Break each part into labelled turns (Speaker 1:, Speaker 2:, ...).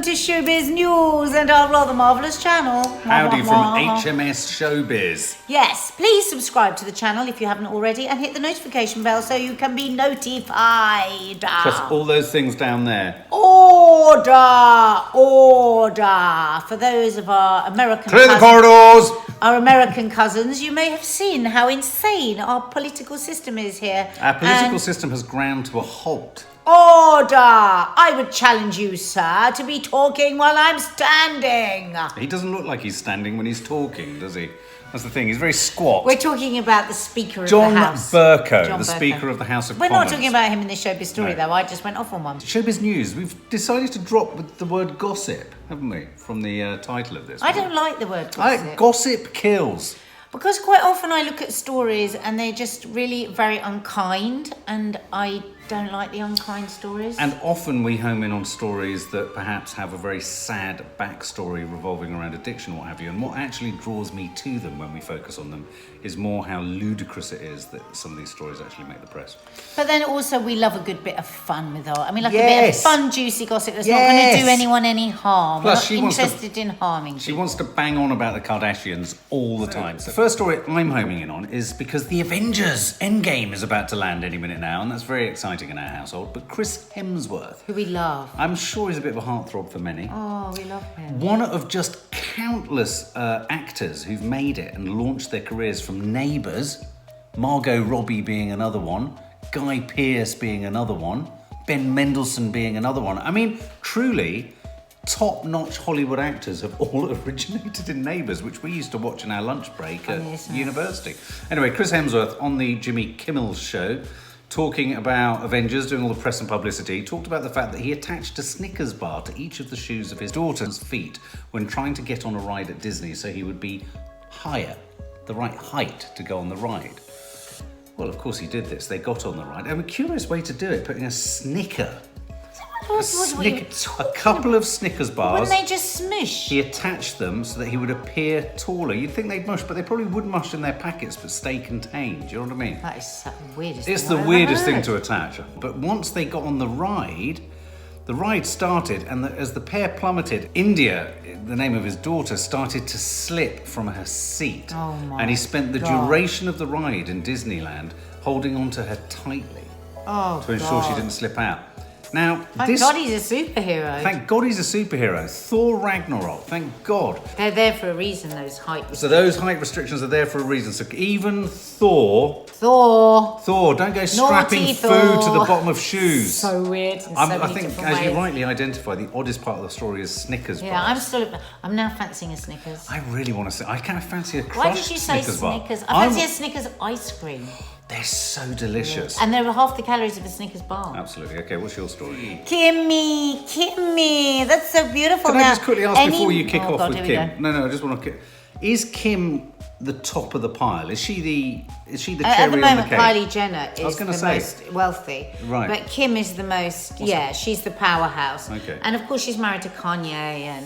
Speaker 1: welcome to ShowBiz News and our rather marvellous channel.
Speaker 2: Howdy from HMS ShowBiz.
Speaker 1: Yes, please subscribe to the channel if you haven't already and hit the notification bell so you can be notified.
Speaker 2: Press all those things down there.
Speaker 1: Order! For those of our American
Speaker 2: Clear the corridors!
Speaker 1: Our American cousins, you may have seen how insane our political system is here.
Speaker 2: Our political system has ground to a halt.
Speaker 1: Order! I would challenge you, sir, to be talking while I'm standing.
Speaker 2: He doesn't look like he's standing when he's talking, does he? That's the thing, he's very squat.
Speaker 1: We're talking about the Speaker of
Speaker 2: John
Speaker 1: the House.
Speaker 2: Burko, Speaker of the House of
Speaker 1: We're
Speaker 2: Commons.
Speaker 1: not talking about him in this ShowBiz story, though. I just went off on one.
Speaker 2: ShowBiz News, we've decided to drop the word gossip, haven't we, from the title of this.
Speaker 1: I don't like the word gossip.
Speaker 2: Gossip kills.
Speaker 1: Because quite often I look at stories and they're just really very unkind, and I don't like the unkind stories.
Speaker 2: And often we home in on stories that perhaps have a very sad backstory revolving around addiction, what have you. And what actually draws me to them when we focus on them is more how ludicrous it is that some of these stories actually make the press.
Speaker 1: But then also we love a good bit of fun with our... a bit of fun, juicy gossip that's not going to do anyone any harm.
Speaker 2: Plus,
Speaker 1: We're not interested in harming people.
Speaker 2: She wants to bang on about the Kardashians all the time. So the first story I'm homing in on is because the Avengers Endgame is about to land any minute now, and that's very exciting in our household. But Chris Hemsworth,
Speaker 1: who we love,
Speaker 2: I'm sure he's a bit of a heartthrob for many.
Speaker 1: Oh, we love him.
Speaker 2: One of just countless actors who've made it and launched their careers from Neighbours, Margot Robbie being another one, Guy Pearce being another one, Ben Mendelsohn being another one. I mean, truly, top-notch Hollywood actors have all originated in Neighbours, which we used to watch in our lunch break at university. Anyway, Chris Hemsworth on the Jimmy Kimmel show, talking about Avengers, doing all the press and publicity, talked about the fact that he attached a Snickers bar to each of the shoes of his daughter's feet when trying to get on a ride at Disney so he would be higher, the right height to go on the ride. Well, of course he did this. They got on the ride. And a curious way to do it, putting a Snicker. A couple of Snickers bars.
Speaker 1: Wouldn't they just smush?
Speaker 2: He attached them so that he would appear taller. You'd think they'd mush, but they probably would mush in their packets but stay contained. Do you know what I mean?
Speaker 1: That is the weirdest
Speaker 2: It's
Speaker 1: thing
Speaker 2: the
Speaker 1: I've
Speaker 2: weirdest
Speaker 1: ever
Speaker 2: thing
Speaker 1: heard.
Speaker 2: to attach. But once they got on the ride started, and as the pair plummeted, India, the name of his daughter, started to slip from her seat.
Speaker 1: Oh my
Speaker 2: and he spent the duration of the ride in Disneyland holding onto her tightly to ensure she didn't slip out. Now,
Speaker 1: Thank God he's a superhero.
Speaker 2: Thank God he's a superhero. Thor Ragnarok, thank God.
Speaker 1: They're there for a reason, those height restrictions.
Speaker 2: So those height restrictions are there for a reason. So even Thor, don't go strapping food to the bottom of shoes.
Speaker 1: So weird.
Speaker 2: I think, as you rightly identify, the oddest part of the story is Snickers
Speaker 1: Yeah,
Speaker 2: bars.
Speaker 1: I'm now fancying a Snickers.
Speaker 2: I really want to say, I kind of fancy a crushed
Speaker 1: Why did you say
Speaker 2: Snickers bar.
Speaker 1: Snickers? I fancy a Snickers ice cream.
Speaker 2: They're so delicious.
Speaker 1: And they're half the calories of a Snickers bar.
Speaker 2: Absolutely. Okay, what's your story?
Speaker 1: Kimmy, that's so beautiful.
Speaker 2: Can I just quickly ask before you kick off
Speaker 1: God,
Speaker 2: with Kim? No, I just want to. Is Kim the top of the pile? Is she the cherry
Speaker 1: at the moment,
Speaker 2: on the cake?
Speaker 1: Kylie Jenner is the
Speaker 2: say.
Speaker 1: most wealthy.
Speaker 2: Right.
Speaker 1: But Kim is the most, she's the powerhouse.
Speaker 2: Okay.
Speaker 1: And of course she's married to Kanye and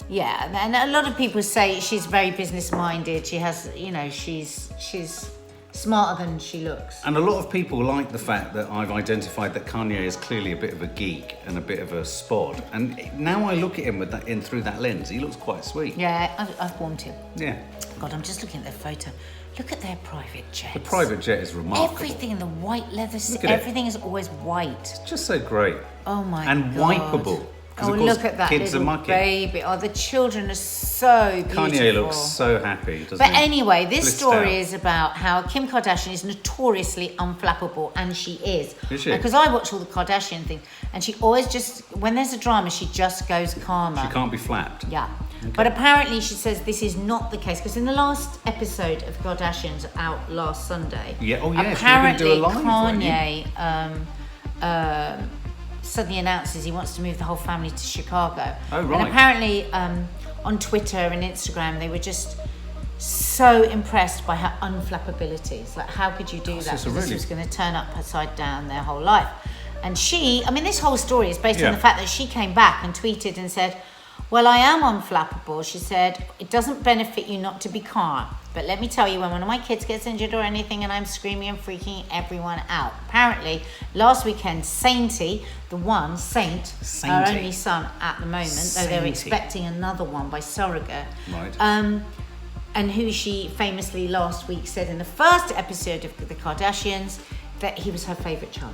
Speaker 1: and a lot of people say she's very business minded. She has, she's smarter than she looks.
Speaker 2: And a lot of people like the fact that I've identified that Kanye is clearly a bit of a geek and a bit of a spod. And now I look at him through that lens, he looks quite sweet.
Speaker 1: Yeah, I've warmed him.
Speaker 2: Yeah.
Speaker 1: God, I'm just looking at their photo. Look at their private jets.
Speaker 2: The private jet is remarkable.
Speaker 1: Everything in the white leather,
Speaker 2: Look at
Speaker 1: everything is always white.
Speaker 2: Just so great.
Speaker 1: Oh my
Speaker 2: and
Speaker 1: God.
Speaker 2: wipeable.
Speaker 1: Oh,
Speaker 2: of course,
Speaker 1: look at that
Speaker 2: kids
Speaker 1: little
Speaker 2: are mucky.
Speaker 1: baby. Oh, the children are so beautiful.
Speaker 2: Kanye looks so happy, doesn't
Speaker 1: But
Speaker 2: he?
Speaker 1: anyway, this
Speaker 2: Blissed
Speaker 1: story
Speaker 2: out.
Speaker 1: is about how Kim Kardashian is notoriously unflappable, and she is.
Speaker 2: Is she?
Speaker 1: Because I watch all the Kardashian things, and she always when there's a drama, she just goes calmer.
Speaker 2: She can't be flapped.
Speaker 1: Yeah. Okay. But apparently she says this is not the case, because in the last episode of Kardashians out last Sunday, apparently
Speaker 2: do a live,
Speaker 1: Kanye suddenly announces he wants to move the whole family to Chicago.
Speaker 2: Oh, right.
Speaker 1: And apparently on Twitter and Instagram they were just so impressed by her unflappability. It's like, how could you do that?
Speaker 2: So
Speaker 1: This was going to turn up upside down their whole life. And this whole story is based on the fact that she came back and tweeted and said, Well, I am unflappable. She said, it doesn't benefit you not to be calm. But let me tell you, when one of my kids gets injured or anything and I'm screaming and freaking everyone out. Apparently, last weekend, Sainty, our only son at the moment, though they're expecting another one by surrogate.
Speaker 2: Right.
Speaker 1: And who she famously last week said in the first episode of The Kardashians that he was her favourite child.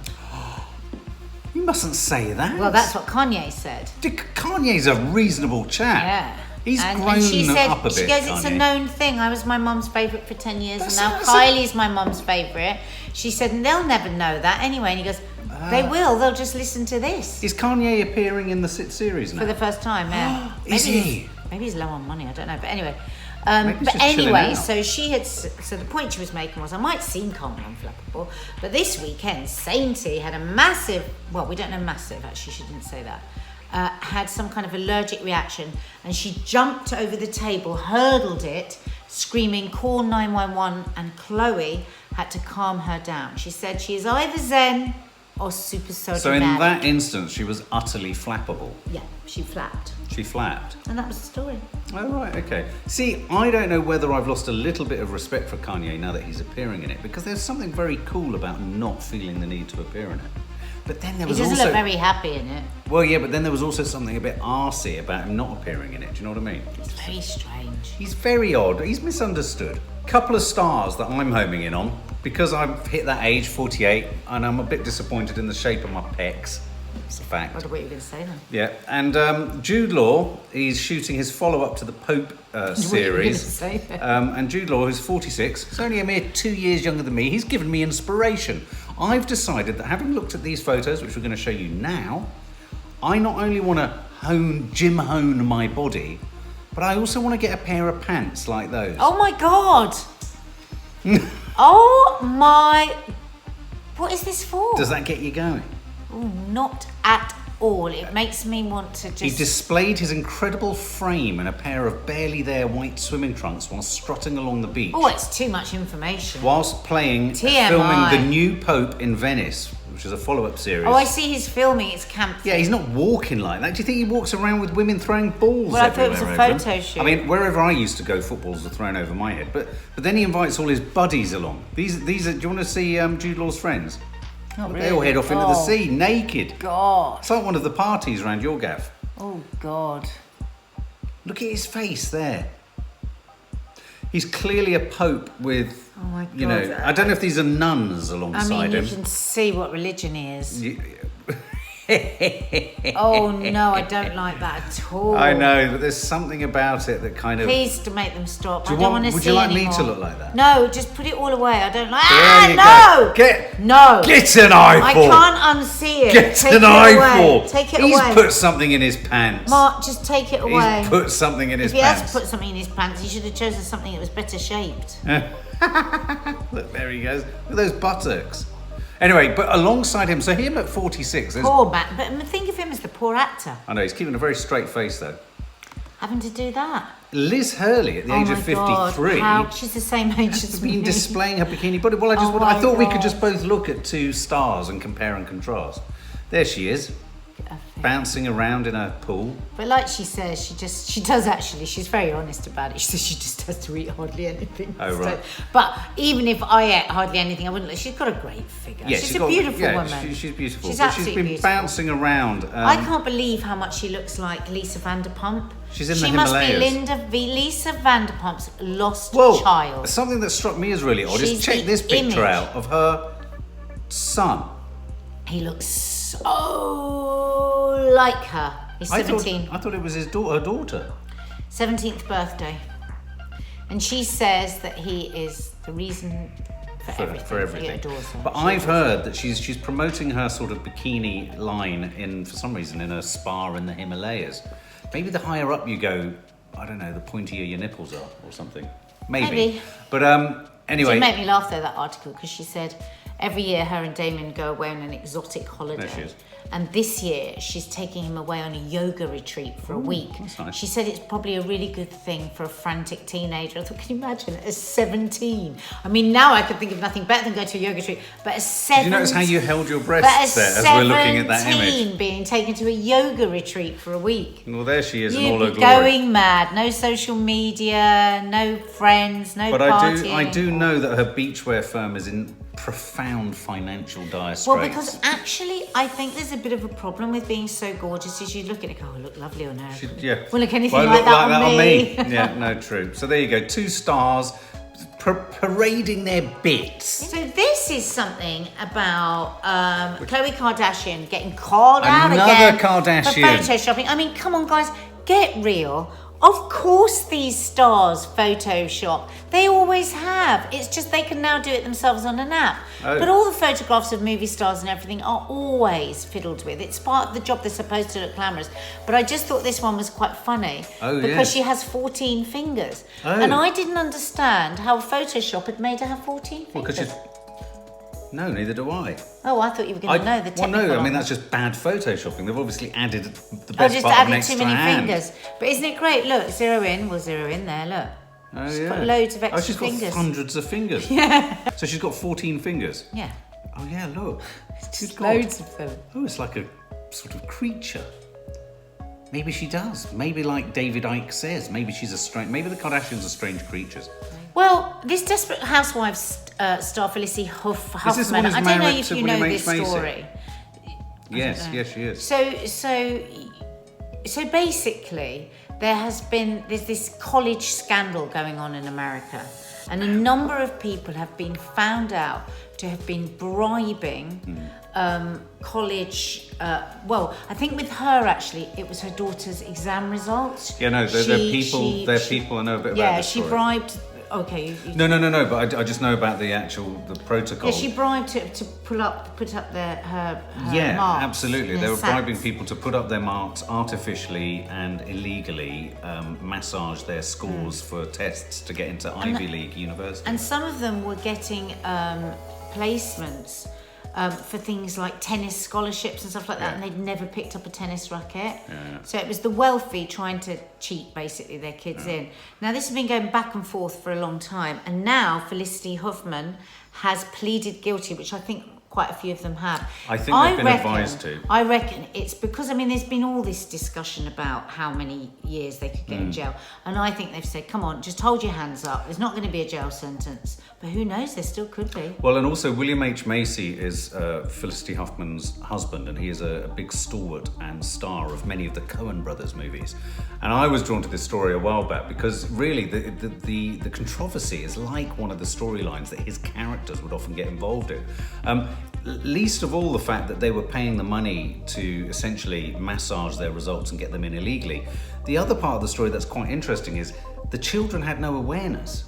Speaker 2: You mustn't say that.
Speaker 1: Well, that's what Kanye said.
Speaker 2: Kanye's a reasonable chap.
Speaker 1: Yeah.
Speaker 2: He's
Speaker 1: and
Speaker 2: grown
Speaker 1: she said,
Speaker 2: up a bit,
Speaker 1: she goes, it's
Speaker 2: Kanye.
Speaker 1: a known thing. I was my mum's favourite for 10 years and now
Speaker 2: That's
Speaker 1: Kylie's my mum's favourite. She said, and they'll never know that anyway. And he goes, they will. They'll just listen to this.
Speaker 2: Is Kanye appearing in the series now?
Speaker 1: For the first time, yeah.
Speaker 2: Is he?
Speaker 1: Maybe he's low on money, I don't know. But anyway.
Speaker 2: Maybe he's
Speaker 1: But
Speaker 2: just chilling
Speaker 1: anyway,
Speaker 2: out.
Speaker 1: so the point she was making was, I might seem calm and unflappable, but this weekend, Sainty had a massive, well, we don't know massive, actually, she didn't say that, had some kind of allergic reaction, and she jumped over the table, hurdled it, screaming, call 911, and Khloe had to calm her down. She said she is either zen or super soda
Speaker 2: So in
Speaker 1: mad.
Speaker 2: that instance, she was utterly flappable.
Speaker 1: Yeah, she flapped.
Speaker 2: She flapped.
Speaker 1: And that was the story.
Speaker 2: Oh, right, okay. See, I don't know whether I've lost a little bit of respect for Kanye now that he's appearing in it, because there's something very cool about not feeling the need to appear in it. But then there
Speaker 1: He
Speaker 2: was
Speaker 1: doesn't
Speaker 2: also...
Speaker 1: look very happy in it.
Speaker 2: Well, yeah, but then there was also something a bit arsey about him not appearing in it. Do you know what I mean?
Speaker 1: It's very strange.
Speaker 2: He's very odd. He's misunderstood. Couple of stars that I'm homing in on, because I've hit that age, 48, and I'm a bit disappointed in the shape of my pecs. It's a fact.
Speaker 1: What were you going to say then?
Speaker 2: Yeah, and Jude Law, he's shooting his follow-up to the Pope series. And Jude Law, who's 46, he's only a mere 2 years younger than me. He's given me inspiration. I've decided that having looked at these photos, which we're going to show you now, I not only want to gym hone my body, but I also want to get a pair of pants like those.
Speaker 1: Oh my God! Oh my... What is this for?
Speaker 2: Does that get you going?
Speaker 1: Oh, not at all. It makes me want to just...
Speaker 2: He displayed his incredible frame in a pair of barely there white swimming trunks while strutting along the beach.
Speaker 1: Oh, it's too much information.
Speaker 2: Whilst filming
Speaker 1: TMI.
Speaker 2: The New Pope in Venice, which is a follow-up series.
Speaker 1: Oh, I see he's filming. It's camp.
Speaker 2: Yeah, he's not walking like that. Do you think he walks around with women throwing balls
Speaker 1: Well, I thought it was
Speaker 2: everywhere
Speaker 1: a
Speaker 2: over
Speaker 1: photo
Speaker 2: him?
Speaker 1: shoot.
Speaker 2: I mean, wherever I used to go, footballs were thrown over my head. But then he invites all his buddies along. These are. Do you want to see Jude Law's friends?
Speaker 1: Not
Speaker 2: They all head off into the sea naked.
Speaker 1: God.
Speaker 2: It's like one of the parties around your gaff.
Speaker 1: Oh, God.
Speaker 2: Look at his face there. He's clearly a pope with,
Speaker 1: Oh, my
Speaker 2: you know,
Speaker 1: God.
Speaker 2: I don't know if these are nuns
Speaker 1: I
Speaker 2: alongside
Speaker 1: mean, you
Speaker 2: him.
Speaker 1: can see what religion he is.
Speaker 2: You-
Speaker 1: Oh, no, I don't like that at all.
Speaker 2: I know, but there's something about it that kind of...
Speaker 1: Please to make them stop.
Speaker 2: Do you
Speaker 1: I don't
Speaker 2: want-
Speaker 1: want to
Speaker 2: would
Speaker 1: see
Speaker 2: you like
Speaker 1: anymore.
Speaker 2: me to look like that?
Speaker 1: No, just put it all away. I don't like...
Speaker 2: There you
Speaker 1: no!
Speaker 2: go.
Speaker 1: No!
Speaker 2: Get an
Speaker 1: I
Speaker 2: eyeful!
Speaker 1: can't unsee it.
Speaker 2: Get
Speaker 1: Take
Speaker 2: an
Speaker 1: it
Speaker 2: eyeful!
Speaker 1: away. Take it
Speaker 2: He's
Speaker 1: away.
Speaker 2: put something in his pants.
Speaker 1: Mark, just take it away.
Speaker 2: He's put something in his
Speaker 1: If he
Speaker 2: pants.
Speaker 1: has put something in his pants, he should have chosen something that was better shaped.
Speaker 2: Look, there he goes. Look at those buttocks. Anyway, but alongside him, so him at 46... there's-
Speaker 1: Poor man. But think of him as the poor actor.
Speaker 2: I know, he's keeping a very straight face though.
Speaker 1: Having to do that.
Speaker 2: Liz Hurley, at the age
Speaker 1: oh
Speaker 2: of
Speaker 1: my God.
Speaker 2: 53...
Speaker 1: How, she's the same age
Speaker 2: has
Speaker 1: as
Speaker 2: been
Speaker 1: me.
Speaker 2: displaying her bikini body. Well,
Speaker 1: Oh
Speaker 2: I
Speaker 1: my
Speaker 2: thought we could
Speaker 1: God.
Speaker 2: just both look at two stars and compare and contrast. There she is, bouncing around in a pool.
Speaker 1: But like she says, she does actually, she's very honest about it. She says she just has to eat hardly anything.
Speaker 2: Oh, right.
Speaker 1: But even if I ate hardly anything, I wouldn't. She's got a great figure.
Speaker 2: Yeah,
Speaker 1: she's a beautiful woman.
Speaker 2: She's beautiful.
Speaker 1: She's
Speaker 2: but she's
Speaker 1: absolutely
Speaker 2: been
Speaker 1: beautiful.
Speaker 2: bouncing around.
Speaker 1: I can't believe how much she looks like Lisa Vanderpump.
Speaker 2: She's in the
Speaker 1: She must
Speaker 2: Himalayas.
Speaker 1: be Lisa Vanderpump's lost
Speaker 2: Well,
Speaker 1: child.
Speaker 2: something that struck me as really odd is
Speaker 1: She's
Speaker 2: check
Speaker 1: the
Speaker 2: this picture
Speaker 1: image.
Speaker 2: out of her son.
Speaker 1: He looks so like her. He's 17.
Speaker 2: I thought it was her daughter.
Speaker 1: 17th birthday. And she says that he is the reason for everything.
Speaker 2: For everything.
Speaker 1: He adores her.
Speaker 2: But
Speaker 1: She
Speaker 2: I've
Speaker 1: adores her.
Speaker 2: heard that she's promoting her sort of bikini line for some reason in a spa in the Himalayas. Maybe the higher up you go, I don't know, the pointier your nipples are or something. Maybe.
Speaker 1: Maybe.
Speaker 2: But
Speaker 1: It
Speaker 2: anyway.
Speaker 1: did make me laugh though, that article, because she said every year her and Damien go away on an exotic holiday.
Speaker 2: There she is.
Speaker 1: And this year, she's taking him away on a yoga retreat for a week.
Speaker 2: That's nice.
Speaker 1: She said it's probably a really good thing for a frantic teenager. I thought, can you imagine, at 17? I mean, now I could think of nothing better than go to a yoga retreat. But at 17...
Speaker 2: Did you notice how you held your breasts there as we're looking at that image?
Speaker 1: being taken to a yoga retreat for a week.
Speaker 2: Well, there she is in all her
Speaker 1: You'd be
Speaker 2: glory.
Speaker 1: going mad. No social media, no friends, no partying.
Speaker 2: But I do know that her beachwear firm is in profound financial dire straits.
Speaker 1: Well, because actually, I think there's a bit of a problem with being so gorgeous as you look at it. Oh, look lovely on her.
Speaker 2: Yeah.
Speaker 1: Well, look anything
Speaker 2: Won't
Speaker 1: like
Speaker 2: look
Speaker 1: that
Speaker 2: like
Speaker 1: on me.
Speaker 2: Yeah, no, true. So there you go. 2 stars parading their bits.
Speaker 1: So this is something about Khloe Kardashian getting called out again
Speaker 2: Kardashian.
Speaker 1: for photoshopping. I mean, come on, guys, get real. Of course these stars Photoshop. They always have. It's just they can now do it themselves on an app.
Speaker 2: Oh.
Speaker 1: But all the photographs of movie stars and everything are always fiddled with. It's part of the job. They're supposed to look glamorous. But I just thought this one was quite funny.
Speaker 2: Oh,
Speaker 1: because
Speaker 2: yes.
Speaker 1: she has 14 fingers.
Speaker 2: Oh.
Speaker 1: And I didn't understand how Photoshop had made her have 14 fingers.
Speaker 2: Well, because no, neither do I.
Speaker 1: Oh, I thought you were going to know the technical.
Speaker 2: Well, no, I mean,
Speaker 1: on
Speaker 2: that's just bad photoshopping. They've obviously added the
Speaker 1: I
Speaker 2: best
Speaker 1: just
Speaker 2: part of
Speaker 1: added
Speaker 2: next
Speaker 1: too
Speaker 2: to
Speaker 1: many
Speaker 2: her hand.
Speaker 1: fingers. But isn't it great? Look, zero in. We'll zero in there, look.
Speaker 2: Oh,
Speaker 1: She's
Speaker 2: yeah.
Speaker 1: got loads of extra
Speaker 2: she's got
Speaker 1: fingers.
Speaker 2: hundreds of fingers. Yeah. So she's got 14 fingers.
Speaker 1: Yeah.
Speaker 2: Oh, yeah, look.
Speaker 1: Just
Speaker 2: Good God.
Speaker 1: loads of them.
Speaker 2: Oh, it's like a sort of creature. Maybe she does. Maybe like David Icke says, maybe she's a strange... Maybe the Kardashians are strange creatures.
Speaker 1: Well, this Desperate Housewives star Felicity Huffman,
Speaker 2: Is this the one who's
Speaker 1: I don't know
Speaker 2: married
Speaker 1: if
Speaker 2: to
Speaker 1: you know
Speaker 2: William
Speaker 1: this
Speaker 2: H. Macy?
Speaker 1: story.
Speaker 2: Yes, she is.
Speaker 1: So basically, there's this college scandal going on in America, and a number of people have been found out to have been bribing college. Well, I think with her actually, it was her daughter's exam results.
Speaker 2: Yeah, no, they're people. I know a bit about
Speaker 1: Yeah,
Speaker 2: this
Speaker 1: she
Speaker 2: story.
Speaker 1: bribed. Okay.
Speaker 2: No, but I just know about the protocol.
Speaker 1: Yeah, she bribed to put up her
Speaker 2: Yeah,
Speaker 1: marks.
Speaker 2: absolutely.
Speaker 1: in
Speaker 2: They were
Speaker 1: sacks.
Speaker 2: bribing people to put up their marks artificially and illegally, massage their scores for tests to get into Ivy League university.
Speaker 1: And some of them were getting placements for things like tennis scholarships and stuff like that, and they'd never picked up a tennis racket. So it was the wealthy trying to cheat basically their kids in. Now this has been going back and forth for a long time, and now Felicity Huffman has pleaded guilty, which I think quite a few of them have.
Speaker 2: I think they've been advised to.
Speaker 1: I reckon it's because, I mean, there's been all this discussion about how many years they could get in jail. And I think they've said, come on, just hold your hands up. There's not going to be a jail sentence. But who knows, there still could be.
Speaker 2: Well, and also William H. Macy is Felicity Huffman's husband, and he is a big stalwart and star of many of the Coen brothers movies. And I was drawn to this story a while back because really the controversy is like one of the storylines that his characters would often get involved in. Least of all the fact that they were paying the money to essentially massage their results and get them in illegally. The other part of the story that's quite interesting is the children had no awareness.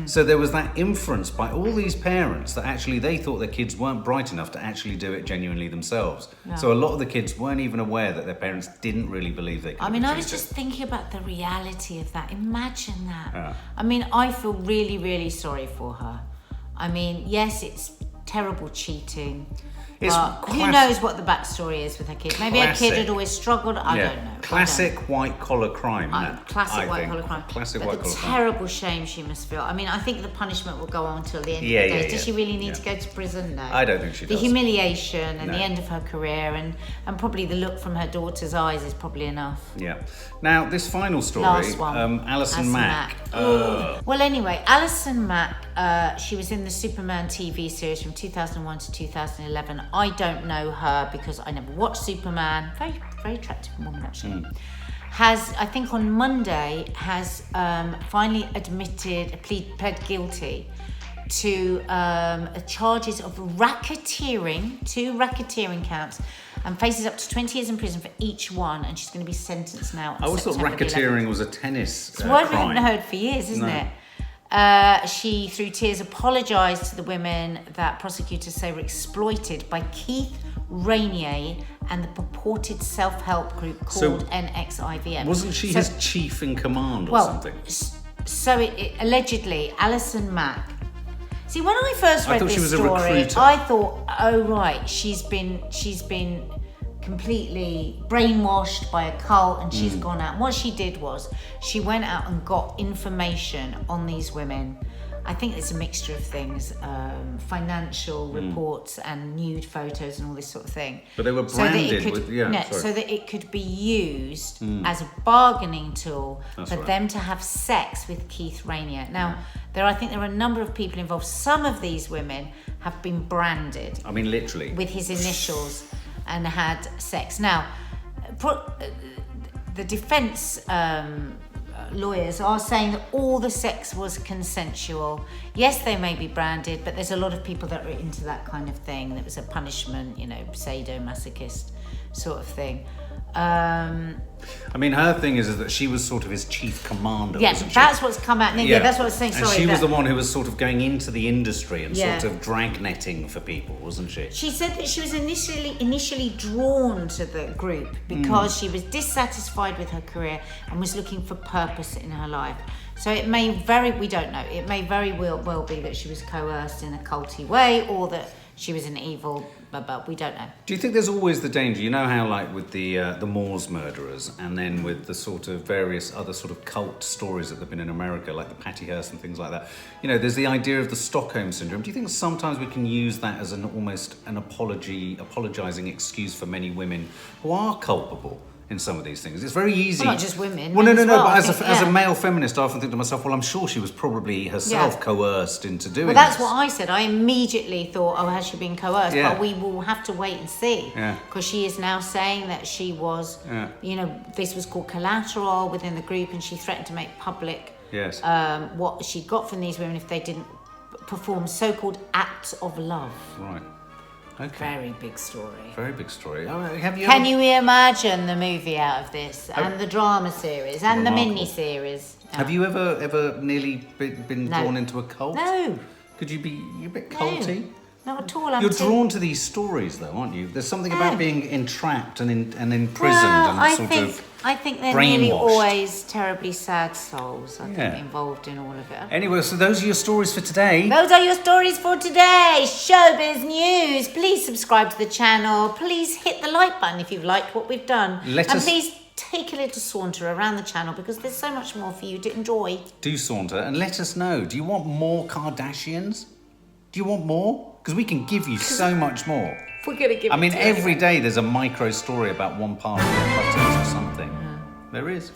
Speaker 2: So there was that inference by all these parents that actually they thought their kids weren't bright enough to actually do it genuinely themselves. No. So a lot of the kids weren't even aware that their parents didn't really believe they could.
Speaker 1: I mean, I was just thinking about the reality of that. Imagine that.
Speaker 2: Yeah.
Speaker 1: I mean, I feel really, really sorry for her. I mean, yes, it's terrible cheating. Who knows what the backstory is with her kid? Maybe her kid had always struggled. I don't know.
Speaker 2: Classic white-collar crime.
Speaker 1: Classic white-collar crime.
Speaker 2: Classic
Speaker 1: but
Speaker 2: white-collar crime.
Speaker 1: the terrible shame she must feel. I mean, I think the punishment will go on until the end of the day. Does she really need to go to prison? No.
Speaker 2: I don't think she does.
Speaker 1: The humiliation and the end of her career and probably the look from her daughter's eyes is probably enough.
Speaker 2: Yeah. Now, this final story,
Speaker 1: Last one.
Speaker 2: Allison Mack.
Speaker 1: Well, anyway, Allison Mack, she was in the Superman TV series from 2001 to 2011. I don't know her because I never watched Superman. Very, very attractive woman, actually. Has, I think on Monday, has finally pled guilty to charges of racketeering, 2 racketeering counts, and faces up to 20 years in prison for each one, and she's going to be sentenced now.
Speaker 2: I always thought racketeering was a tennis
Speaker 1: It's a word we
Speaker 2: crime.
Speaker 1: haven't heard for years, isn't it? She, through tears, apologised to the women that prosecutors say were exploited by Keith Rainier and the purported self-help group called NXIVM.
Speaker 2: Wasn't she his chief in command or something?
Speaker 1: So allegedly, Allison Mack See, when I first read
Speaker 2: thought she
Speaker 1: this
Speaker 2: was a
Speaker 1: story,
Speaker 2: recruiter.
Speaker 1: I thought, oh right, she's been completely brainwashed by a cult, and she's gone out. And what she did was she went out and got information on these women. I think it's a mixture of things, financial reports and nude photos and all this sort of thing.
Speaker 2: But they were branded
Speaker 1: so that it could be used as a bargaining tool
Speaker 2: That's
Speaker 1: for
Speaker 2: right.
Speaker 1: them to have sex with Keith Rainier. Now, I think there are a number of people involved. Some of these women have been branded.
Speaker 2: I mean, literally.
Speaker 1: With his initials and had sex. Now, the defence lawyers are saying that all the sex was consensual. Yes, they may be branded, but there's a lot of people that are into that kind of thing. That was a punishment, sadomasochist sort of thing.
Speaker 2: I mean, her thing is that she was sort of his chief commander,
Speaker 1: Yeah,
Speaker 2: wasn't she?
Speaker 1: that's what's come out. Yeah, that's what I was saying.
Speaker 2: And
Speaker 1: Sorry,
Speaker 2: she was the one who was sort of going into the industry and sort of dragnetting for people, wasn't she?
Speaker 1: She said that she was initially drawn to the group because she was dissatisfied with her career and was looking for purpose in her life. So we don't know. It may very well be that she was coerced in a culty way, or that she was an evil, but we don't know.
Speaker 2: Do you think there's always the danger? You know how, like, with the Moors murderers, and then with the sort of various other sort of cult stories that have been in America, like the Patty Hearst and things like that. There's the idea of the Stockholm syndrome. Do you think sometimes we can use that as almost an apologizing excuse for many women who are culpable in some of these things? It's very easy.
Speaker 1: Well, not just women.
Speaker 2: Well, no.
Speaker 1: Well,
Speaker 2: But as a male feminist, I often think to myself, well, I'm sure she was probably herself coerced into doing this.
Speaker 1: Well, that's what I said. I immediately thought, oh, has she been coerced?
Speaker 2: Yeah.
Speaker 1: But we will have to wait and see.
Speaker 2: Yeah.
Speaker 1: Because she is now saying that she was, this was called collateral within the group, and she threatened to make public
Speaker 2: Yes.
Speaker 1: what she got from these women if they didn't perform so-called acts of love.
Speaker 2: Right. Okay.
Speaker 1: Very big story.
Speaker 2: Very big story.
Speaker 1: Can you imagine the movie out of this, and the drama series, and the mini-series?
Speaker 2: Have you ever nearly been drawn into a cult?
Speaker 1: No.
Speaker 2: Could you be a bit culty?
Speaker 1: Not at all.
Speaker 2: You're drawn to these stories, though, aren't you? There's something about being entrapped and imprisoned
Speaker 1: Well,
Speaker 2: and
Speaker 1: I think they're nearly
Speaker 2: brainwashed.
Speaker 1: always terribly sad souls, I think, involved in all of it.
Speaker 2: Anyway, so those are your stories for today.
Speaker 1: Those are your stories for today. ShowBiz News. Please subscribe to the channel. Please hit the like button if you've liked what we've done. Please take a little saunter around the channel, because there's so much more for you to enjoy.
Speaker 2: Do saunter and let us know. Do you want more Kardashians? Do you want more? Because we can give you so much more.
Speaker 1: We're going to give
Speaker 2: every day there's a micro story about one part of your buttons or something. There is.